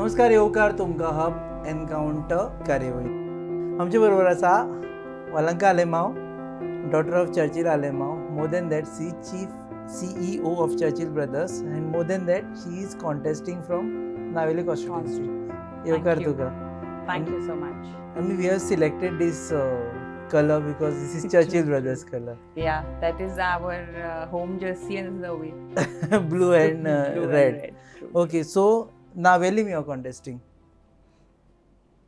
नमस्कार, येवकार तुमकां हब एनकाउंटर कार्यावळी. आमचे बरोबर आसा Valanka Alemao, daughter of Churchill Alemao. More than that she chief CEO of Churchill Brothers, and more than that she is contesting from Naveli constituency. येवकार तुका. Thank you so much. And we have selected this color because this is Churchill Brothers color. Yeah, that is our home jersey and the way. Blue and Blue red. and red. True. Okay, so Naveli you are contesting.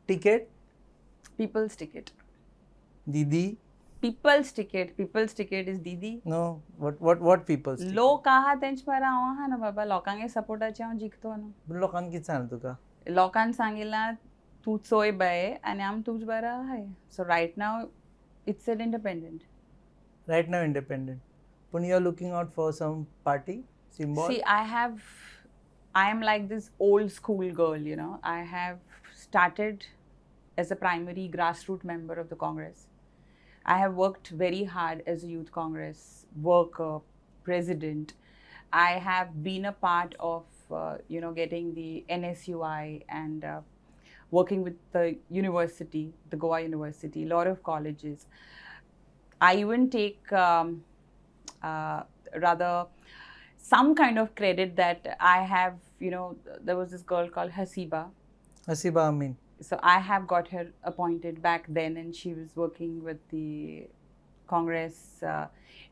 Ticket? People's ticket. Didi? People's ticket. People's ticket is Didi. No, what people's ticket? लोक आहा तेंच बरं हांव आहा ना बाबा, लोकांगे सपोर्टाचे हांव जिखतो न्हू. लोकांनी कितें सांगलें तुका? लोकांनी सांगिल्लां तूं चोय बाये आनी आमी तुज बरं आहाय. So right now it's an independent. Right now independent. But you are looking out for some party symbol? See, I am like this old school girl, you know. I have started as a primary grassroots member of the Congress. I have worked very hard as a youth Congress worker, president. I have been a part of, getting the NSUI and working with the university, the Goa University, a lot of colleges. I even take rather some kind of credit that I have, there was this girl called Hasiba. Hasiba Amin. So I have got her appointed back then, and she was working with the Congress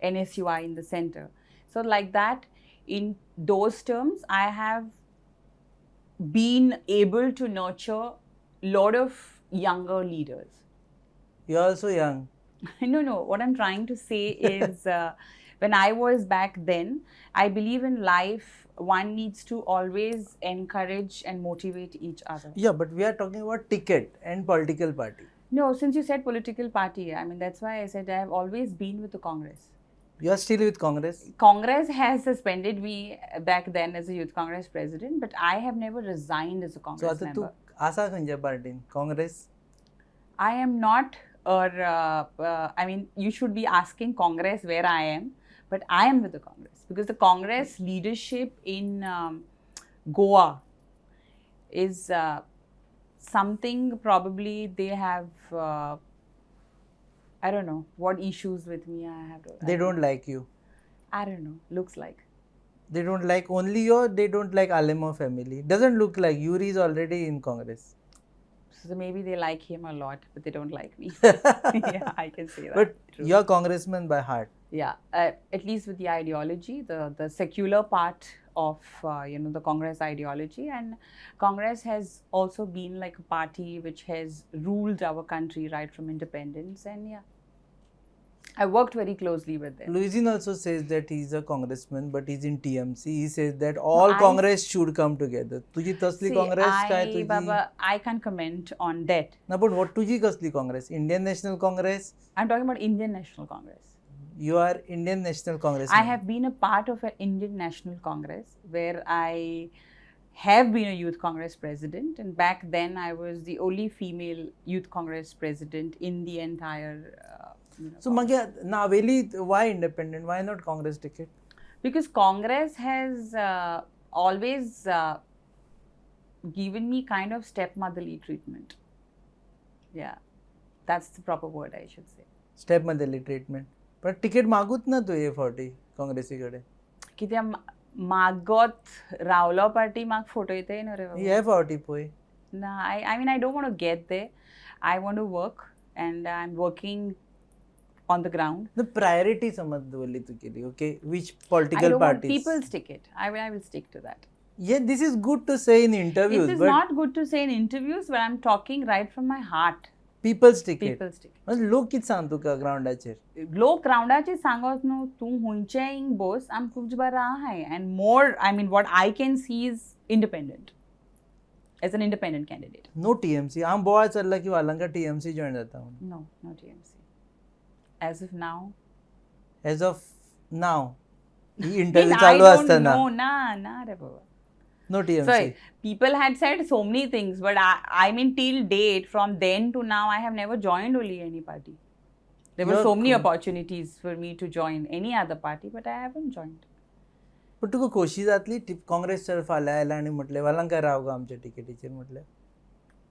NSUI in the center. So like that, in those terms, I have been able to nurture a lot of younger leaders. You are also young. No. What I'm trying to say is when I was back then, I believe in life, one needs to always encourage and motivate each other. Yeah, but we are talking about ticket and political party. No, since you said political party, I mean, that's why I said I have always been with the Congress. You are still with Congress? Congress has suspended me back then as a youth Congress president, but I have never resigned as a So Congress आता member. तू आसा खंयच्या पार्टीन? Congress? I am not, I mean, you should be asking Congress where I am, but I am with the Congress because the Congress leadership in Goa is something probably they have, I don't know what issues with me I have. They don't like you. I don't know, looks like. They don't like only you, or they don't like Alemo family. Doesn't look like Yuri is already in Congress. So maybe they like him a lot, but they don't like me. Yeah, I can say that. But True. you are congressman by heart. Yeah, at least with the ideology, the secular part of the Congress ideology, and Congress has also been like a party which has ruled our country right from independence, and yeah, I worked very closely with them. Luizin also says that he is a congressman, but he's in TMC. He says that all I- Congress should come together. तुझी तसली Congress काय तुझी? Baba, I can't comment on that. No, but what तुझी कसली Congress? Indian National Congress? I'm talking about Indian National Congress. You are Indian National Congress. I have been a part of an Indian National Congress where I have been a youth Congress president, and back then I was the only female youth Congress president in the entire. So Magya, Naveli, why independent? Why not Congress ticket? Because Congress has always given me kind of stepmotherly treatment. Yeah, that's the proper word I should say. Stepmotherly treatment. पण ticket मागूत ना तू A40 काँग्रेसीकडे. कित्याक मागोत रावलो party म्हाका फटयताय न्हू रे ही A40 पळय. No, I mean, I don't want to get there. I want to work, and I'm working on the ground. The priority समज दवरली तू केली, okay? Which I political don't want parties? people's ticket. I will stick to that. Yeah, this is good to say in interviews, It is but not good to say in interviews, but I'm talking right from my heart. people's ticket. People's ticket. म्हणजे लोक किती सांग तुका ग्राउंडाचेर? लोक रावंडाचे सांगत न्हू तूं हुंयचे इंग बोस आम तुज बारा आहाय, and more, I mean, what I can see is independent as an independent candidate. No TMC. हांव बोवाळ चल्ला की वालंका TMC जॉइन जाता म्हणून. No, no TMC. As of now. As of now. He interview I चालू don't असताना. know, na re baba. No TMC. Sorry, people had said so many things, but I mean, till date, from then to now, I have never joined only any party. There were You're so many cool. opportunities for me to join any other party, but I haven't joined. पण तुका खोशी जातली काँग्रेस तर फाल्यां आयला आनी म्हटलें वालांका राव गो आमच्या टिकेटीचेर म्हटलें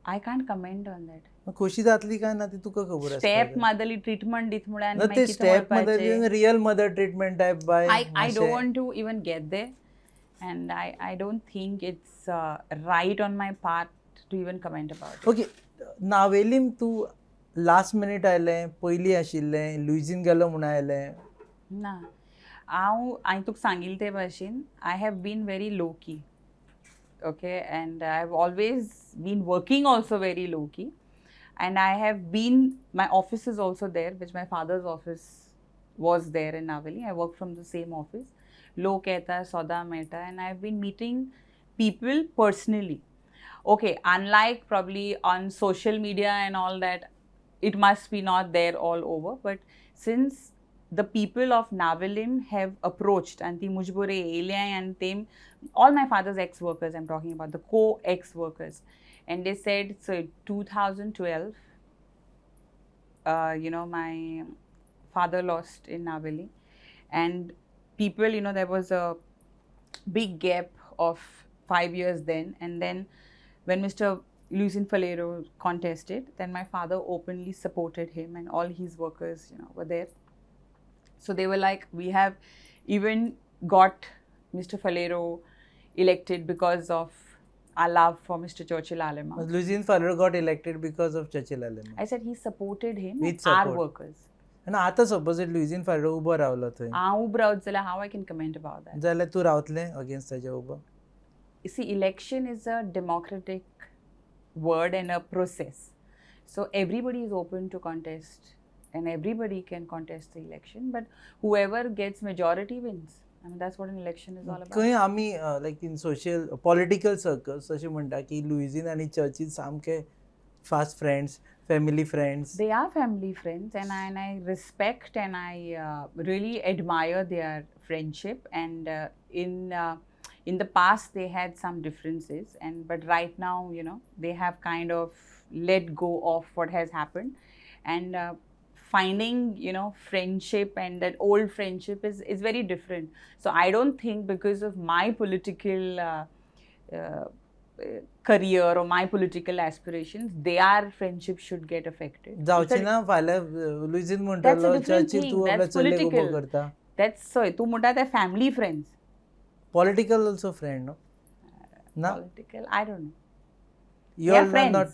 I can't comment on that. मग खोशी जातली काय ना ती तुका खबर स्टेप मादली ट्रीटमेंट दीत म्हळ्यार ना ते स्टेप मध्ये रियल मदर ट्रीटमेंट टायप बाय I don't want to even get there, and I don't think it's right on my part to even comment about it. Okay Navelim तूं लास्ट मिनीट आयलें पयलीं आशिल्लें लुईजीन गेलो म्हूण आयलें ना हांवें तुका सांगिल्लें ते भाशेन I have been very low key, okay, and I've always been working also very low key, and I have been, my office is also there, which my father's office was there in Naveli. I work from the same office. Lok Ehta, Sauda Mehta, and I've been meeting people personally. Okay, unlike probably on social media and all that, it must be not there all over. But since the people of Navelim have approached, and the Mujbure Elia and them, all my father's ex-workers, I'm talking about the co-ex-workers, and they said, so 2012, my father lost in Naveli, and people, there was a big gap of 5 years then, and then when Mr. Lucien Falero contested, then my father openly supported him, and all his workers, were there. So they were like, we have even got Mr. Falero elected because of our love for Mr. Churchill Alema. Luizinho फालर got elected because of Churchill Alema. I said he supported him With and our support. workers. आनी आतां suppose Luizinho फालर उबो रावलो थंय हांव उबो रावत जाल्यार how I can comment about that? जाल्यार तूं रावतलें अगेन्स्ट ताच्या उबो You see, election is a democratic word and a process. So everybody is open to contest, and everybody can contest the election, but whoever gets majority wins. I mean, that's what an election is all about. खंय आमी लायक इन social political circles अशें म्हणटा की लुईजीन आनी Churchill सामके fast friends family friends They are family friends, and I respect and I really admire their friendship. And in the past they had some differences, but right now they have kind of let go of what has happened, and finding friendship, and that old friendship is very different. So I don't think because of my political career or my political aspirations, their friendship should get affected. जावची ना फाल्यां लुईजीन म्हणटलो different Churchill thing. तूं आपल्या That's चलयेक उबो political. करता That's so तू म्हणटा ते family friends. Political also friend नो ना Political, I don't know. you They are are friends. not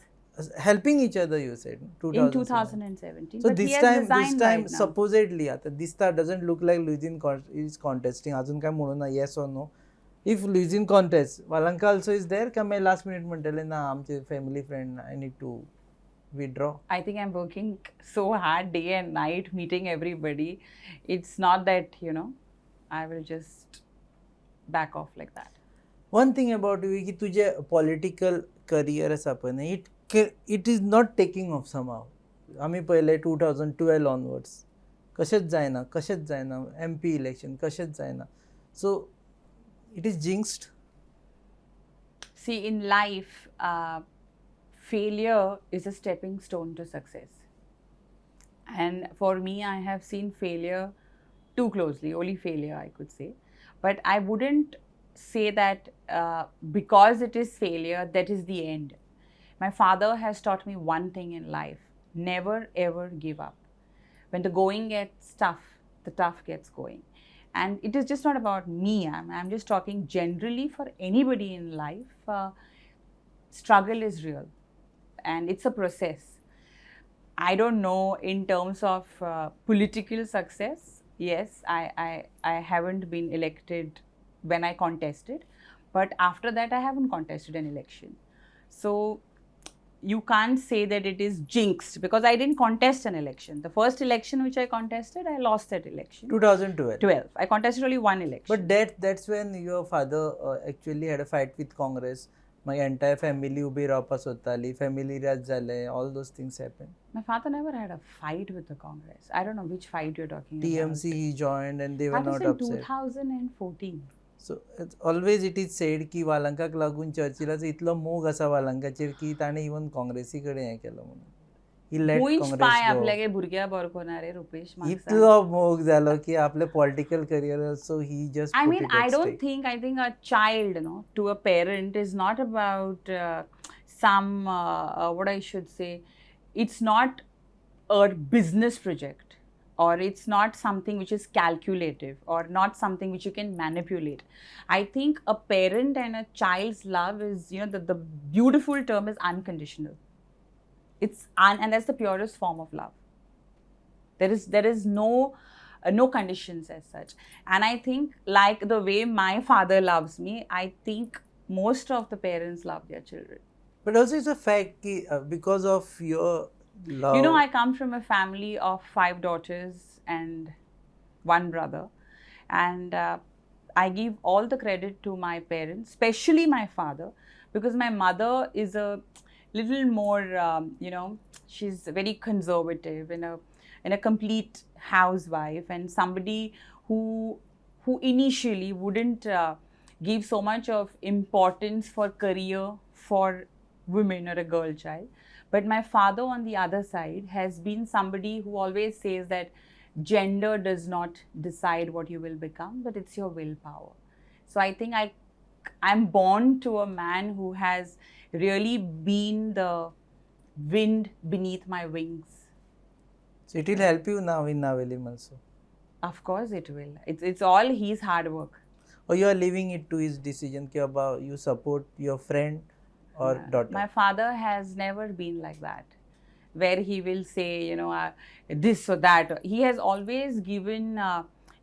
helping each other you said In 2017. so but he this has time resigned right now. supposedly आता दिसता doesn't look like Luizin is contesting अजून काय म्हणून ना yes or no if Luizin contest वालांका also is there का मैं last minute म्हणटले ना आमचे family friend I need to withdraw I think I'm working so hard day and night meeting everybody. It's not that I will just back off like that. one thing about you की तुझे political career आसा पळय न्ही it is not taking off somehow आमी पळयले 2012 onwards कशेंच जायना MP election कशेंच जायना so it is jinxed. See, in life, failure is a stepping stone to success. And for me, I have seen failure too closely, only failure I could say. But I wouldn't say that because it is failure, that is the end. My father has taught me one thing in life: never ever give up. When the going gets tough, the tough gets going. And it is just not about me. I'm just talking generally for anybody in life. Struggle is real, and it's a process. I don't know in terms of political success. Yes, I haven't been elected when I contested, but after that I haven't contested an election. So you can't say that it is jinxed because I didn't contest an election. The first election which I contested, I lost that election. 2012. I contested only one election. But that's when your father actually had a fight with Congress. My entire family ubi रावपाक सोदताली, family राज जाले, all those things happened. My father never had a fight with the Congress. I don't know which fight you're talking TMC about. he joined and they were That was not in upset. 2014. So always it is said की वालांकाक लागून चर्चिलाचो इतलो मोग आसा वालांकाचेर की ताणें even काँग्रेसी कडेन हें केलो म्हणून ही लेट खूंयच पांय काँग्रेस आपल्यागे भुरग्या बरकोनारे रुपेश म्हाका सांग. इतलो मोग जालो की आपले political career also he just I mean, I don't think, I think a child, you know, to a parent is not about some, what I should say, it's not a business project, or it's not something which is calculative, or not something which you can manipulate. I think a parent and a child's love is, you know, the beautiful term is unconditional. And that's the purest form of love. There is no conditions as such. And I think, like the way my father loves me, I think most of the parents love their children. But also it's a fact ki, because of your love. You know, I come from a family of 5 daughters and 1 brother, and I give all the credit to my parents, especially my father, because my mother is a little more, you know, she's very conservative and a complete housewife, and somebody who initially wouldn't give so much of importance for career for women or a girl child. But my father, on the other side, has been somebody who always says that gender does not decide what you will become, but it's your willpower. So I think I'm born to a man who has really been the wind beneath my wings. So it will help you now in Navelim also. Of course it will. It's all his hard work. Or you are leaving it to his decision ki about you support your friend or daughter. My father has never been like that, where he will say, you know, this or that. He has always given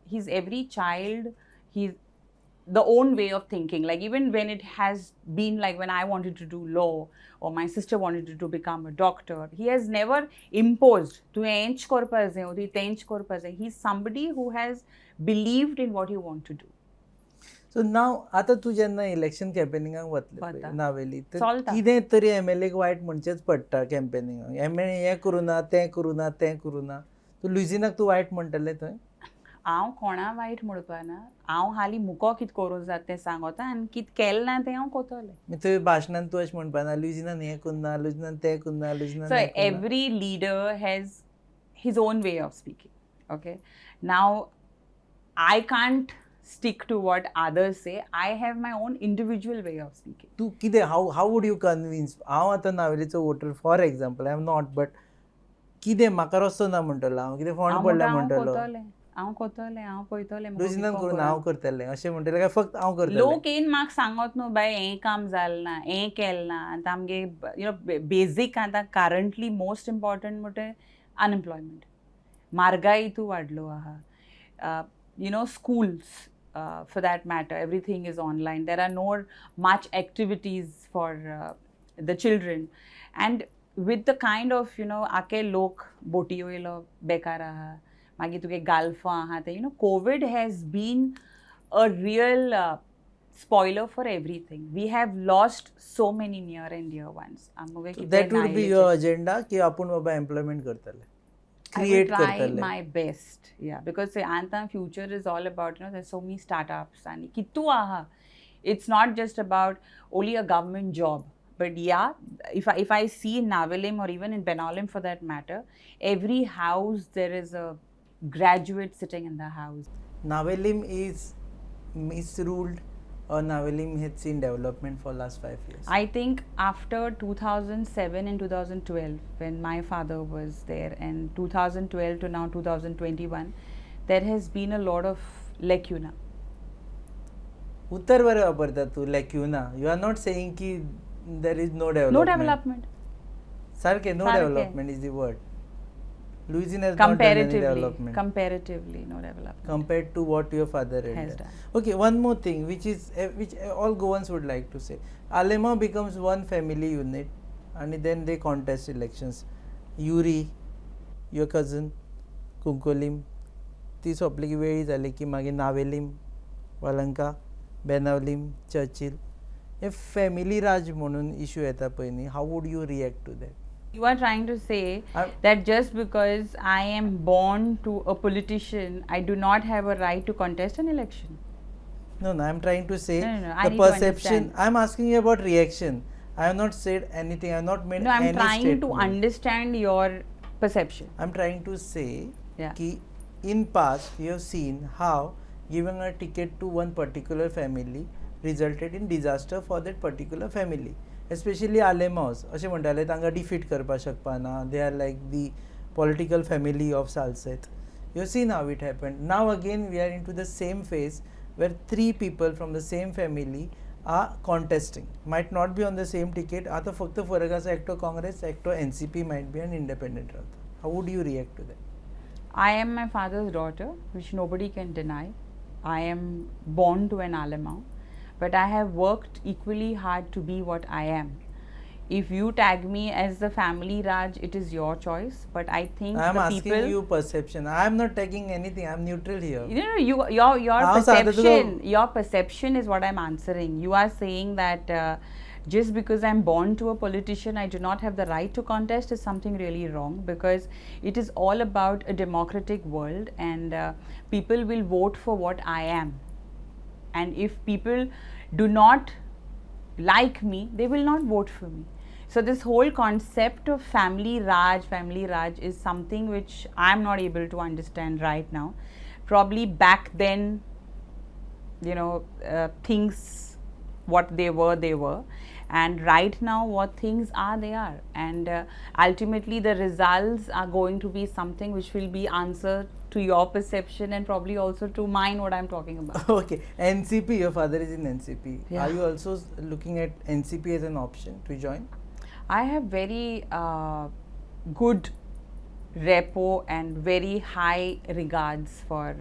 his every child the own way of thinking. Like, even when it has been like when I wanted to do law or my sister wanted to become a doctor, he has never imposed to ench korpaze or the tench korpaze. He's somebody who has believed in what you want to do. So now आता तू जेन्ना election कॅम्पेनिंगाक वतले वता. नावेली तर चलता. कितें तरी एमएलएक वायट म्हणचेच पडटा कॅम्पेनिंगाक एमएलए हें करूं ना तें करूं ना तें करूं ना तू लुजिनाक तू वायट म्हणटलें थंय हांव कोणा वायट म्हणपा ना, हांव हालीं मुको कितें करूं जाता तें सांगता आनी कितें केलें ना तें हांव कोतोलें. थंय भाशणान तूं अशें म्हणपाना लुजिनान हें करुना लुजिनान तें करुना लुजिनान So every leader has his own way of speaking. Okay. Now, I can't stick to what others say. I have my own individual way of speaking. तू कितें हाव वूड यू कन्विन्स हांव आतां नावेलीचो voter for example I am not but कितें म्हाका रस्तो ना म्हणटलो हांव कितें फोंड पडला म्हणटलो हांव पळयतलें लुजिनान करून हांव करतलें अशें म्हणटलें काय फक्त हांव करतलें लोक येवन म्हाका सांगत न्हू बाय हें काम जालें ना हें केलें ना आतां आमगे यू नो बेजीक आतां करंटली मोस्ट इम्पॉर्टंट म्हणटा अनएम्प्लॉयमेंट म्हारगाय तूं वाडलो आहा you know, schools for that matter, everything is online. There are no much activities for the children, and with the kind of, you know, ake lok boti hoilo bekar aha magi tuge galfa aha te, you know, COVID has been a real spoiler for everything. We have lost so many near and dear ones. So that would be your agenda ki apun baba employment kartale create I will try kartale my best, yeah, because anta future is all about, you know, there's so many startups and kitu aha. It's not just about only a government job, but yeah, if I see in Navelim or even in Benalim for that matter, every house there is a graduate sitting in the house. Navelim is misruled or Navelim has seen development for last 5 years? I think after 2007 and 2012, when my father was there, and 2012 to now 2021, there has been a lot of lacuna. उत्तर बरे वापरता तू lacuna you are not saying की there is no development No development. सारखे नो सारखे. Development is the word Louisiana has not done any development Comparatively, no development. compared to what your father had Has done. done. Okay, one more thing which all Goans would like to say. Alema becomes one family unit and then they contest elections. Yuri, your cousin, Kunkolim, ती सोंपली की वेळी जाली की मागीर नावेलीम, वालंका, बेनावलीम, चर्चिल हे family राज म्हणून इश्यू येता पळय न्ही how would you react to that You are trying to say that just because I am born to a politician, I do not have a right to contest an election. No, I'm trying to say No, I the need to perception. understand. I'm asking you about reaction. I have not said anything. I have not made No, I'm any trying statement. to understand your perception. I'm trying to say Yeah. कि in past you have seen how giving a ticket to one particular family resulted in disaster for that particular family. Especially Alemaus, अशें म्हणटाले तांकां defeat करपाक शकपाना. They are like the political family of Salsette. You have seen how it happened. Now again we are into the same phase where three people from the same family are contesting. Might not be on the same ticket. आता फक्त फरक आसा एकटो काँग्रेस, एकटो NCP might be an independent रावता. How would you react to that? I am my father's daughter, which nobody can deny. I am born to an Alemao, but I have worked equally hard to be what I am. If you tag me as the family Raj, it is your choice. But I think I am the asking people. you perception. I am not taking anything. I am neutral here. Your How Sadhatu- perception is what I'm answering. You are saying that just because I'm born to a politician, I do not have the right to contest is something really wrong, because it is all about a democratic world, and people will vote for what I am. And if people do not like me, they will not vote for me. So this whole concept of family Raj is something which I'm not able to understand right now. Probably back then, things what they were, and right now what things are, they are, and ultimately the results are going to be something which will be answer to your perception and probably also to mine what I'm talking about. Okay, NCP, your father is in NCP. Yeah. Are you also looking at NCP as an option to join? I have very good repo and very high regards for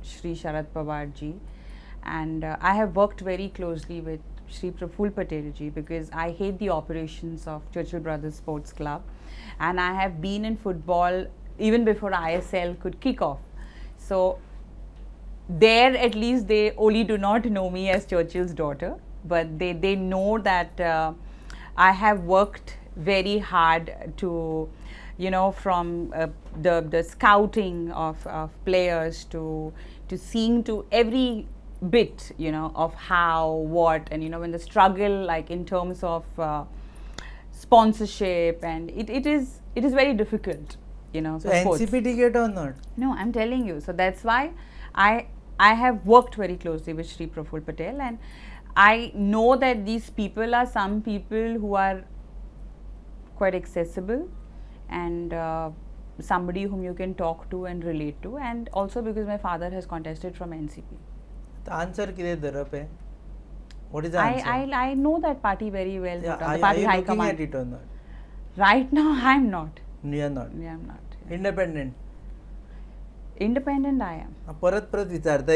Shri Sharad Pawar ji, and I have worked very closely with Shri Praful Patel ji, because I hate the operations of Churchill Brothers Sports Club, and I have been in football even before ISL could kick off. So there at least they only do not know me as Churchill's daughter, but they know that I have worked very hard to, from the scouting of players to seeing to every bit, of how, what, and when the struggle, like in terms of sponsorship, and it is very difficult, So for sports. NCP ticket or not? No, I'm telling you. So that's why I have worked very closely with Shri Praful Patel, and I know that these people are some people who are quite accessible, and somebody whom you can talk to and relate to, and also because my father has contested from NCP. The answer कितें धरप है? What is the answer? I know that party very well. Yeah, the are party you high looking command. at it or not? Right now, I'm not. You are not. Yeah, I'm not. Independent. Independent, I am. परत विचारता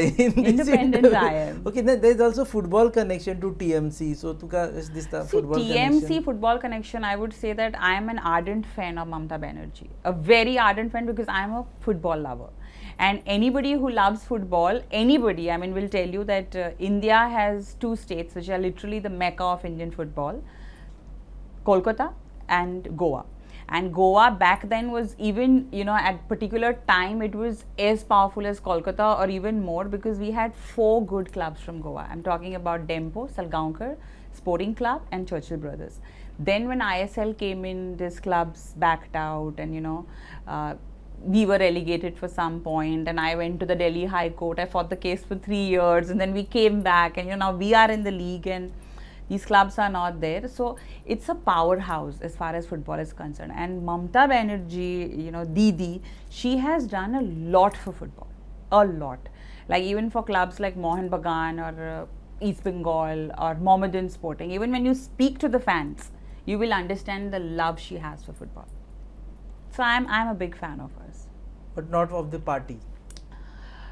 Independent I am. Okay, then there is also football connection to TMC. So तुका अशें दिसता See, football TMC connection. football connection, I would say that I am an ardent fan of Mamata Banerjee. A very ardent fan, because I am a football lover. And anybody who loves football, will tell you that India has two states which are literally the mecca of Indian football: Kolkata and Goa. And Goa back then was even, at particular time, it was as powerful as Kolkata or even more, because we had 4 good clubs from Goa. I'm talking about Dempo, Salgaonkar, Sporting Club, and Churchill Brothers. Then when ISL came in, these clubs backed out, and we were relegated for some point, and I went to the Delhi High Court. I fought the case for 3 years, and then we came back, and now we are in the league, and these clubs are not there. So it's a powerhouse as far as football is concerned. And Mamata Banerjee, Didi, she has done a lot for football, a lot. Like even for clubs like Mohan Bagan or East Bengal or Mohammedan Sporting, even when you speak to the fans, you will understand the love she has for football. So I'm a big fan of hers. But not of the party.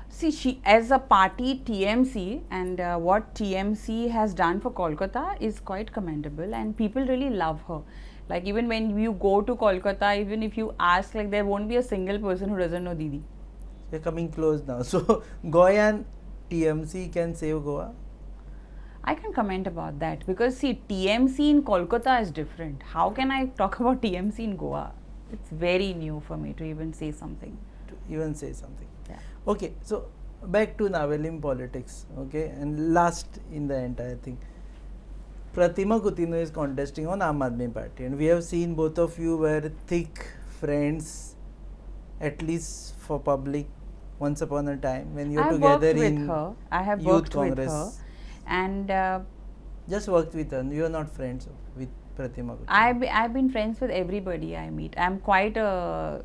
See, she as a party, TMC, and what TMC has done for Kolkata is quite commendable, and people really love her. Like even when you go to Kolkata, even if you ask, like there won't be a single person who doesn't know Didi. They're coming close now. So Goa TMC can save Goa? I can comment about that, because see, TMC in Kolkata is different. How can I talk about TMC in Goa? It's very new for me to even say something. Yeah. Okay, so back to Navelim politics, okay, and last in the entire thing. Pratima Coutinho is contesting on Aam Aadmi Party, and we have seen both of you were thick friends, at least for public, once upon a time when you were together in I have Youth worked Congress. with her, and Just worked with her. You are not friends with Pratima Coutinho. I've been friends with everybody I meet. I'm quite a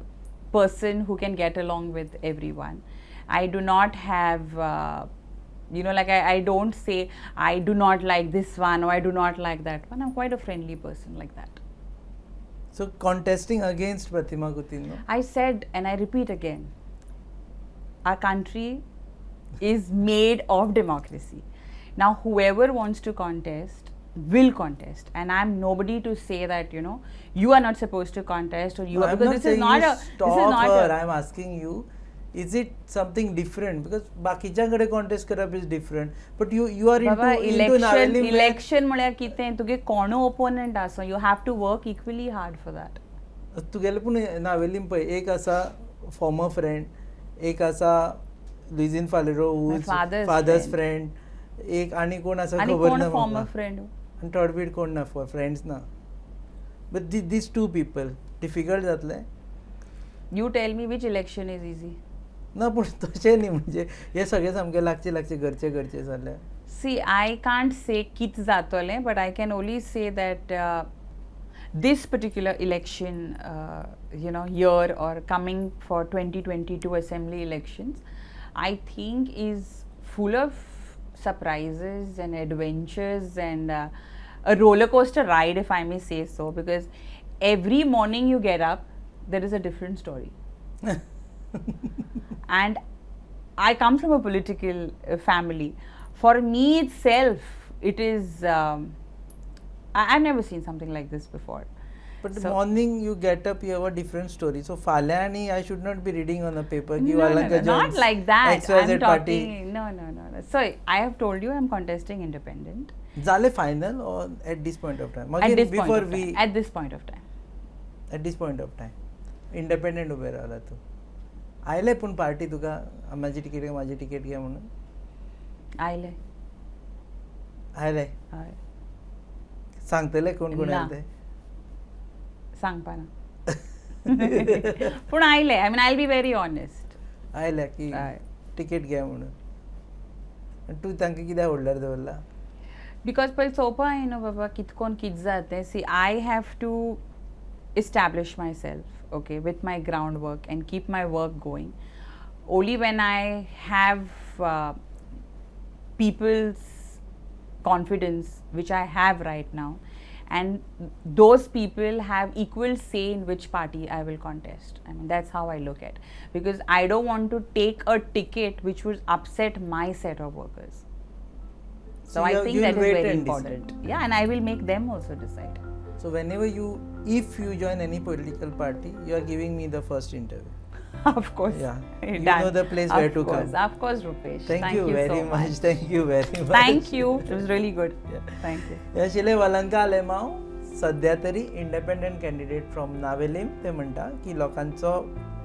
person who can get along with everyone. I do not have, like I don't say I do not like this one or I do not like that one. I'm quite a friendly person like that. So contesting against Pratima Coutinho. I said, and I repeat again, our country is made of democracy. Now, whoever wants to contest will contest, and I'm nobody to say that you are not supposed to contest or you No, are, I'm because not this saying is not you a stop her. I'm asking you, is it something different? Because बाकीच्यांकडे contest करप is different, but you are बाबा into Navelim where- election म्हळ्यार कितें तुगे कोण opponent आसा you have to work equally hard for that तुगेले पूण नावेलीम पळय एक आसा फॉर्मर फ्रेंड, एक आसा लुइजीन फालेरो फादर्स फ्रेंड, एक आनी कोण आसा आनी खबर कोण ना फॉर्मर म्हाका. फ्रेंड आनी थोडे बीट कोण ना फॉर फ्रेंड्स ना. But these two people difficult जातलें you tell me which election is easy ना, पूण तशें न्ही, म्हणजे हे सगळे सामके लागचे घरचे जाले. See, I can't say kit zatole, but I can only say that this particular election, year or coming for 2022 assembly elections, I think is full of surprises and adventures and a roller coaster ride, if I may say so, because every morning you get up, there is a different story. And I come from a political family. For me itself, it is, I've never seen something like this before. But the morning you get up, you have a different story. So Falyani, I should not be reading on the paper. No, not like that. XYZ I'm party. talking, no. So I have told you I'm contesting independent. Zale final or at this point of time? At Again, this before point of we time. At this point of time. at this point of time, independent ube Rawla तू. आयले पूण party तुका माझी ticket घे म्हणून आयले. आयले हय. सांगतले कोण कोण ना. आयले ते. सांगपा ना. पूण आयले. I mean, I'll be very honest. आयल्या की हय. तिकीट घे म्हणून. आनी तूं तांकां कित्याक होल्डर दवरला? Because पळय चोवपा न्हू बाबा कितकोन कित जाता. See, I have to establish myself, okay, with my groundwork and keep my work going. Only when I have people's confidence, which I have right now, and those people have equal say in which party I will contest. I mean, that's how I look at, because I don't want to take a ticket which would upset my set of workers. So I think that is very important. Yeah, and I will make them also decide. So whenever if you join any political party, you are giving me the first interview. Of course. Yeah. You Done. know the place where to come. Of course, Rupesh. Thank you very so much. Thank you very much. Thank you. It was really good. Yeah. Thank you. याशिले वलंका लेमाव सध्या तरी independent candidate from Navelim ते म्हणटा की लोकांचो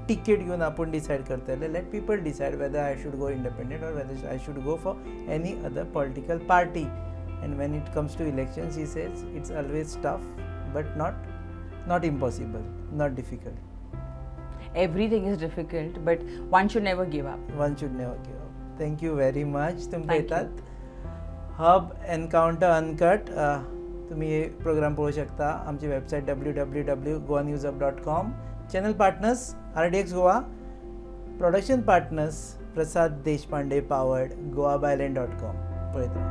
ticket घेवन आपूण decide करतले. Let people decide whether I should go independent और whether I should go for any other political party. And when it comes to elections, he says it's always tough, but not impossible, not difficult. Everything is difficult, but one should never give up. One should never give up. Thank you very much. तुम Thank पळयतात hub encounter uncut. तुम्ही हे programme पळोवंक शकता. आमची website www.goanewsup.com. Channel partners RDX Goa. Production partners Prasad Deshpande powered goabyland.com. पळयता.